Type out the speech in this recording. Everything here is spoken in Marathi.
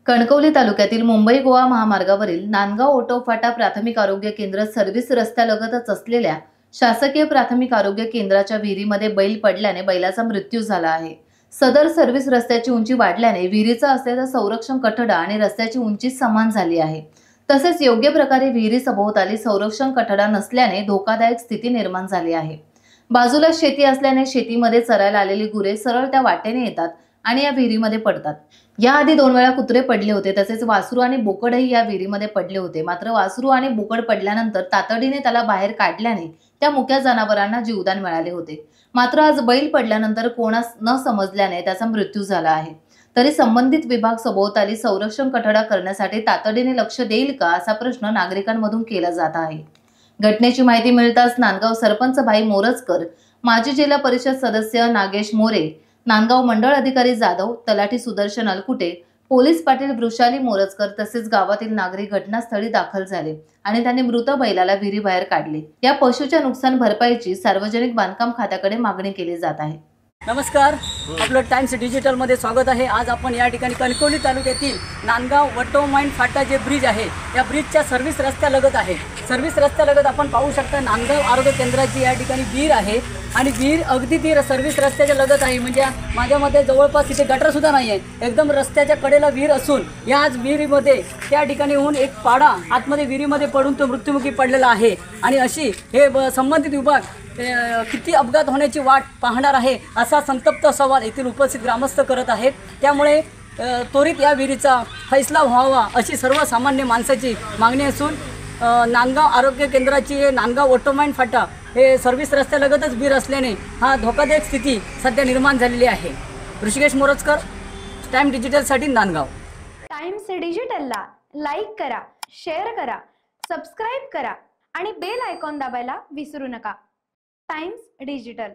कणकवली तालुक्यातील मुंबई गोवा महामार्गावरील नांदगाव ऑटो फाटा प्राथमिक आरोग्य केंद्र सर्व्हिस रस्त्यालगतच असलेल्या शासकीय प्राथमिक आरोग्य केंद्राच्या विहिरीमध्ये बैल पडल्याने बैलाचा मृत्यू झाला आहे। सदर सर्व्हिस रस्त्याची उंची वाढल्याने विहिरीचा असलेला संरक्षण कठडा आणि रस्त्याची उंची समान झाली आहे। तसेच योग्य प्रकारे विहिरी सभोवताली संरक्षण कठडा नसल्याने धोकादायक स्थिती निर्माण झाली आहे। बाजूला शेती असल्याने शेतीमध्ये चरायला आलेली गुरे सरळ त्या वाटेने येतात आणि या विहिरीमध्ये पडतात। याआधी 2 वेळा कुत्रे पडले होते, तसेच वासरू आणि बोकडही या विहिरीमध्ये पडले होते। मात्र वासरू आणि बोकड पडल्यानंतर तातडीने त्याला बाहेर काढल्याने त्या मुक्या जनावरांना जीवदान मिळाले होते। मात्र आज बैल पडल्यानंतर कोणास न समजल्याने त्याचा मृत्यू झाला आहे। तरी संबंधित विभाग सभोवताली संरक्षण कठडा करण्यासाठी तातडीने लक्ष देईल का, असा प्रश्न नागरिकांमधून केला जात आहे। घटनेची माहिती मिळताच नांदगाव सरपंच भाई मोरजकर, माजी जिल्हा परिषद सदस्य नागेश मोरे, नांदगाव मंडळ अधिकारी जाधव, तलाठी सुदर्शन अलकुटे, पोलीस पाटील वृषाली मोरजकर तसेच गावातील नागरिक घटनास्थळी दाखल झाले आणि त्यांनी मृत बैलाला विहिरीबाहेर काढले। या पशुच्या नुकसान भरपाईची सार्वजनिक बांधकाम खात्याकडे मागणी केली जात आहे। नमस्कार, आपलं टाइम्स डिजिटल मध्ये स्वागत आहे। आज आपण या ठिकाणी कणकवली तालुक्यातील नांदगाव ऑटोमाइन फाटा जे ब्रिज आहे, या ब्रिजच्या सर्व्हिस रस्त्यालगत आहे। सर्व्हिस रस्त्यालगत आपण पाहू शकता नांदगाव आरोग्य केंद्राची या ठिकाणी विहीर आहे आणि विहीर अगदी ती सर्व्हिस रस्त्याच्या लगत आहे। म्हणजे माझ्या मते जवळपास इथे गटर सुद्धा नाही आहे, एकदम रस्त्याच्या कडेला विहीर असून याच विहिरीमध्ये त्या ठिकाणी होऊन एक पाडा आतमध्ये विहिरीमध्ये पडून तो मृत्युमुखी पडलेला आहे। आणि अशी हे संबंधित विभाग किती अपघात होण्याची वाट पाहणार आहे असा संतप्त सवाल येथील उपस्थित ग्रामस्थ करत आहेत। त्यामुळे त्वरित या विहिरीचा फैसला व्हावा अशी सर्वसामान्य माणसाची मागणी असून नांदगाव आरोग्य केंद्राची नांदगाव ऑटोमाइन फाटा हे सर्व्हिस रस्त्यालगतच विहीर असल्याने हा धोकादायक स्थिती सध्या निर्माण झालेली आहे। ऋषिकेश मोरजकर, टाइम डिजिटलसाठी नांदगाव। टाइम्स डिजिटलला लाईक करा, शेअर करा, सबस्क्राईब करा आणि बेल आयकॉन दाबायला विसरू नका। Times digital.